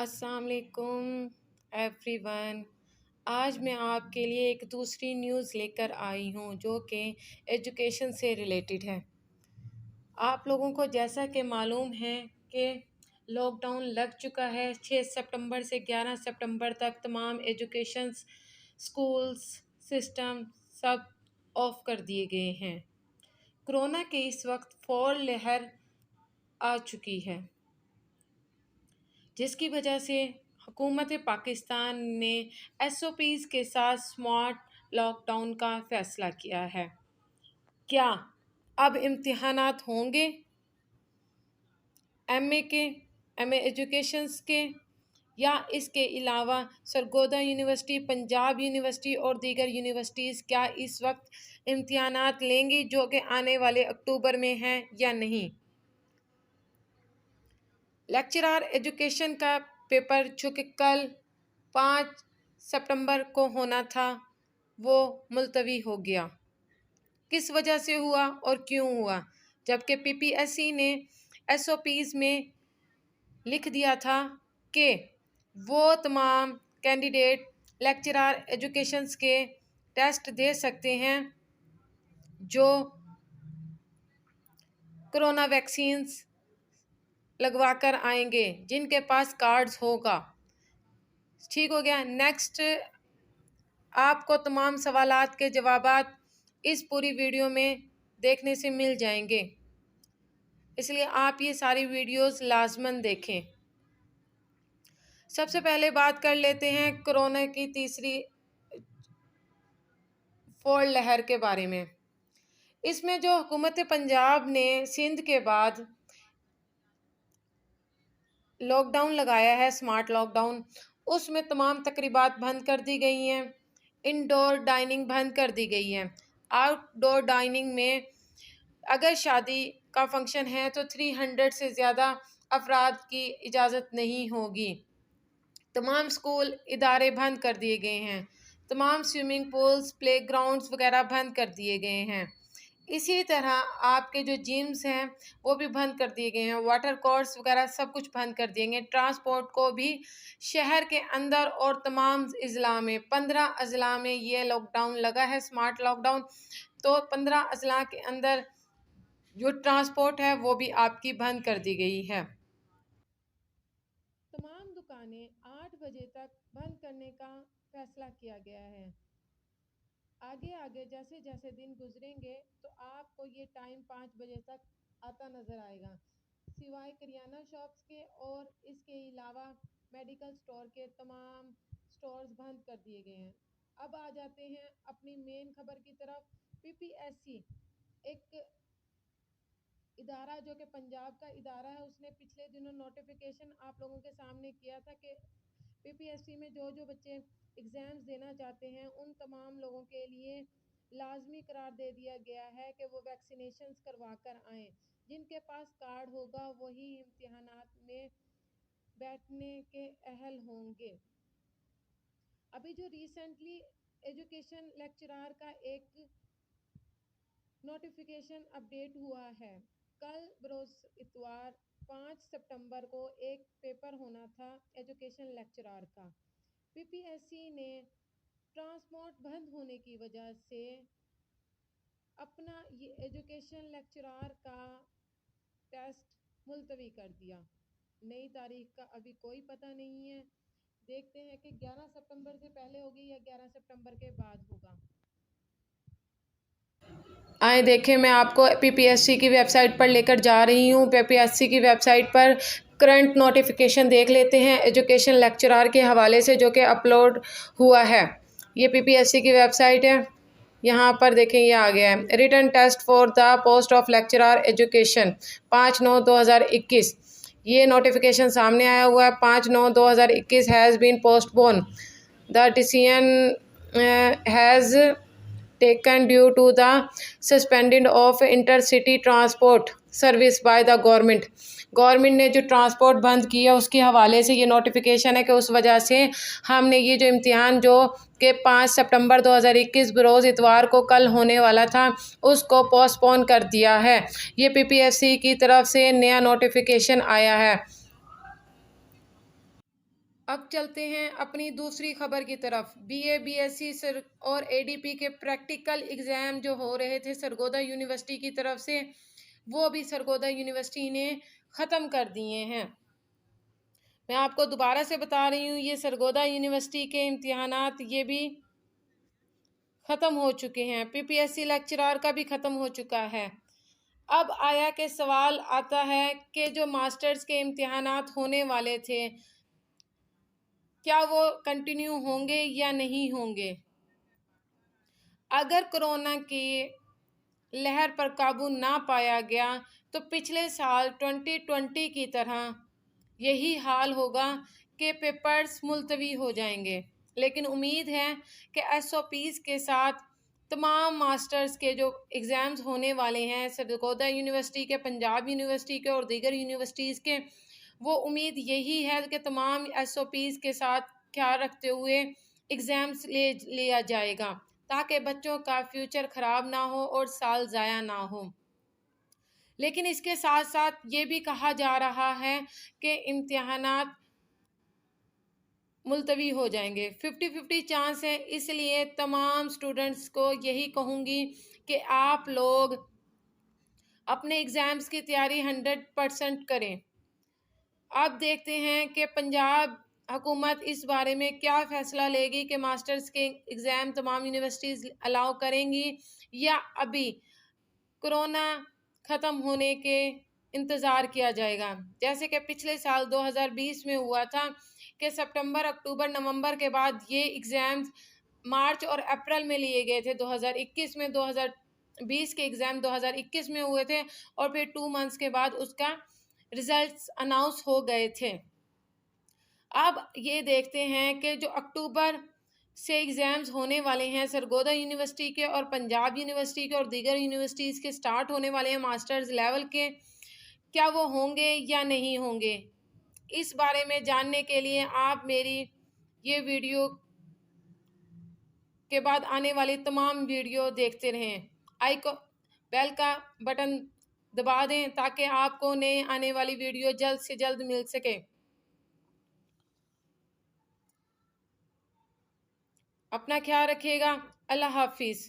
السلام علیکم every one. آج میں آپ کے لیے ایک دوسری نیوز لے کر آئی ہوں جو کہ ایجوکیشن سے ریلیٹڈ ہے۔ آپ لوگوں کو جیسا کہ معلوم ہے کہ لاک ڈاؤن لگ چکا ہے۔ 6 سپٹمبر سے 11 سپٹمبر تک تمام educations, schools, system sub of کر دیے گئے ہیں۔ کرونا کے اس وقت فور لہر آ چکی ہے، جس کی وجہ سے حکومت پاکستان نے SOPs کے ساتھ سمارٹ لاک ڈاؤن کا فیصلہ کیا ہے۔ کیا اب امتحانات ہوں گے ایم اے ایجوکیشنز کے، یا اس کے علاوہ سرگودا یونیورسٹی، پنجاب یونیورسٹی اور دیگر یونیورسٹیز کیا اس وقت امتحانات لیں گی جو کہ آنے والے اکتوبر میں ہیں یا نہیں؟ لیکچرار ایجوکیشن کا پیپر جو کہ کل 5 سپٹمبر کو ہونا تھا وہ ملتوی ہو گیا۔ کس وجہ سے ہوا اور کیوں ہوا؟ جبکہ PPSC نے SOPs میں لکھ دیا تھا کہ وہ تمام کینڈیڈیٹ لیکچرار ایجوکیشنز کے ٹیسٹ دے سکتے ہیں جو کرونا ویکسینز لگوا کر آئیں گے، جن کے پاس کارڈز ہوگا۔ ٹھیک ہو گیا۔ نیکسٹ آپ کو تمام سوالات کے جوابات اس پوری ویڈیو میں دیکھنے سے مل جائیں گے، اس لیے آپ یہ ساری ویڈیوز لازماً دیکھیں۔ سب سے پہلے بات کر لیتے ہیں کرونا کی تیسری فور لہر کے بارے میں۔ اس میں جو حکومت پنجاب نے سندھ کے بعد لاک ڈاؤن لگایا ہے، سمارٹ لاک ڈاؤن، اس میں تمام تقریبات بند کر دی گئی ہیں۔ انڈور ڈائننگ بند کر دی گئی ہے۔ آؤٹ ڈور ڈائننگ میں اگر شادی کا فنکشن ہے تو 300 سے زیادہ افراد کی اجازت نہیں ہوگی۔ تمام اسکول ادارے بند کر دیے گئے ہیں۔ تمام سوئمنگ پولز، پلے گراؤنڈز وغیرہ بند کر دیے گئے ہیں۔ اسی طرح آپ کے جو جمز ہیں وہ بھی بند کر دیے گئے ہیں۔ واٹر کورس وغیرہ سب کچھ بند کر دیے گئے۔ ٹرانسپورٹ کو بھی شہر کے اندر اور تمام اضلاع میں 15 اضلاع میں یہ لاک ڈاؤن لگا ہے، سمارٹ لاک ڈاؤن۔ تو 15 اضلاع کے اندر جو ٹرانسپورٹ ہے وہ بھی آپ کی بند کر دی گئی ہے۔ تمام دکانیں 8 بجے تک بند کرنے کا فیصلہ کیا گیا ہے۔ آگے جیسے جیسے دن گزریں گے تو آپ کو یہ ٹائم 5 بجے تک آتا نظر آئے گا، سوائے کریانہ شاپس کے، اور اس کے علاوہ میڈیکل سٹور کے تمام سٹورز بند کر دیے گئے ہیں۔ اب آ جاتے ہیں اپنی مین خبر کی طرف۔ PPSC ایک ادارہ جو کہ پنجاب کا ادارہ ہے، اس نے پچھلے دنوں نوٹیفیکیشن آپ لوگوں کے سامنے کیا تھا کہ PPSC میں جو بچے ایگزامز دینا چاہتے ہیں ان تمام لوگوں کے لیے لازمی قرار دے دیا گیا ہے کہ وہ ویکسینیشنز کروا کر آئیں۔ جن کے پاس کارڈ ہوگا وہی امتحانات میں بیٹھنے کے اہل ہوں گے۔ ابھی جو ریسنٹلی ایجوکیشن لیکچرار کا ایک نوٹیفیکیشن اپڈیٹ ہوا ہے، کل بروز اتوار 5 سپٹمبر کو ایک پیپر ہونا تھا ایجوکیشن لیکچرار کا۔ PPSC نے ٹرانسپورٹ بند ہونے کی وجہ سے اپنا یہ ایجوکیشن لیکچرار کا ٹیسٹ ملتوی کر دیا۔ نئی تاریخ کا ابھی کوئی پتہ نہیں ہے، دیکھتے ہیں کہ 11 سپٹمبر سے پہلے ہوگی یا 11 سپٹمبر کے بعد ہوگا۔ آئیں دیکھیں، میں آپ کو PPSC کی ویب سائٹ پر لے کر جا رہی ہوں۔ PPSC کی ویب سائٹ پر کرنٹ نوٹیفیکیشن دیکھ لیتے ہیں ایجوکیشن لیکچرار کے حوالے سے جو کہ اپلوڈ ہوا ہے۔ یہ PPSC کی ویب سائٹ ہے، یہاں پر دیکھیں یہ آ گیا ہے۔ Written test for the post of lecturer education 5/9/2021، یہ نوٹیفیکیشن سامنے آیا ہوا ہے۔ 5/9/2021 has been postpone, the decision has taken due to the suspending of intercity transport service by the government۔ Government نے جو ٹرانسپورٹ بند کیا اس کے حوالے سے یہ نوٹیفیکیشن ہے کہ اس وجہ سے ہم نے یہ جو امتحان جو کہ 5 سپٹمبر 2021 بروز اتوار کو کل ہونے والا تھا اس کو پوسٹ پون کر دیا ہے۔ یہ PPSC کی طرف سے نیا نوٹیفیکیشن آیا ہے۔ اب چلتے ہیں اپنی دوسری خبر کی طرف۔ B A B S C اور اے ڈی پی کے پریکٹیکل ایگزام جو ہو رہے تھے سرگودا یونیورسٹی کی طرف سے، وہ بھی سرگودا یونیورسٹی نے ختم کر دیے ہیں۔ میں آپ کو دوبارہ سے بتا رہی ہوں، یہ سرگودا یونیورسٹی کے امتحانات یہ بھی ختم ہو چکے ہیں۔ پی پی ایس سی لیکچرار کا بھی ختم ہو چکا ہے۔ اب آیا کہ سوال آتا ہے کہ جو ماسٹرز کے امتحانات ہونے والے تھے، کیا وہ کنٹینیو ہوں گے یا نہیں ہوں گے؟ اگر کرونا کی لہر پر قابو نہ پایا گیا تو پچھلے سال 2020 کی طرح یہی حال ہوگا کہ پیپرز ملتوی ہو جائیں گے، لیکن امید ہے کہ ایس او پیز کے ساتھ تمام ماسٹرز کے جو ایگزامز ہونے والے ہیں سرگودا یونیورسٹی کے، پنجاب یونیورسٹی کے اور دیگر یونیورسٹیز کے، وہ امید یہی ہے کہ تمام ایس او پیز کے ساتھ خیال رکھتے ہوئے ایگزامز لیا جائے گا تاکہ بچوں کا فیوچر خراب نہ ہو اور سال ضائع نہ ہو۔ لیکن اس کے ساتھ ساتھ یہ بھی کہا جا رہا ہے کہ امتحانات ملتوی ہو جائیں گے، 50-50 چانس ہے۔ اس لیے تمام اسٹوڈنٹس کو یہی کہوں گی کہ آپ لوگ اپنے ایگزامز کی تیاری 100% کریں۔ اب دیکھتے ہیں کہ پنجاب حکومت اس بارے میں کیا فیصلہ لے گی کہ ماسٹرز کے ایگزام تمام یونیورسٹیز الاؤ کریں گی یا ابھی کرونا ختم ہونے کے انتظار کیا جائے گا، جیسے کہ پچھلے سال 2020 میں ہوا تھا کہ سپٹمبر، اکتوبر، نومبر کے بعد یہ ایگزامز مارچ اور اپریل میں لیے گئے تھے 2021 میں، 2020 کے ایگزام 2021 میں ہوئے تھے اور پھر 2 منتھس کے بعد اس کا ریزلٹس اناؤنس ہو گئے تھے۔ اب یہ دیکھتے ہیں کہ جو اکتوبر سے ایگزامز ہونے والے ہیں سرگودا یونیورسٹی کے اور پنجاب یونیورسٹی کے اور دیگر یونیورسٹیز کے سٹارٹ ہونے والے ہیں ماسٹرز لیول کے، کیا وہ ہوں گے یا نہیں ہوں گے؟ اس بارے میں جاننے کے لیے آپ میری یہ ویڈیو کے بعد آنے والی تمام ویڈیو دیکھتے رہیں، بیل کا بٹن دبا دیں تاکہ آپ کو نئے آنے والی ویڈیو جلد سے جلد مل سکے۔ اپنا خیال رکھیے گا۔ اللہ حافظ۔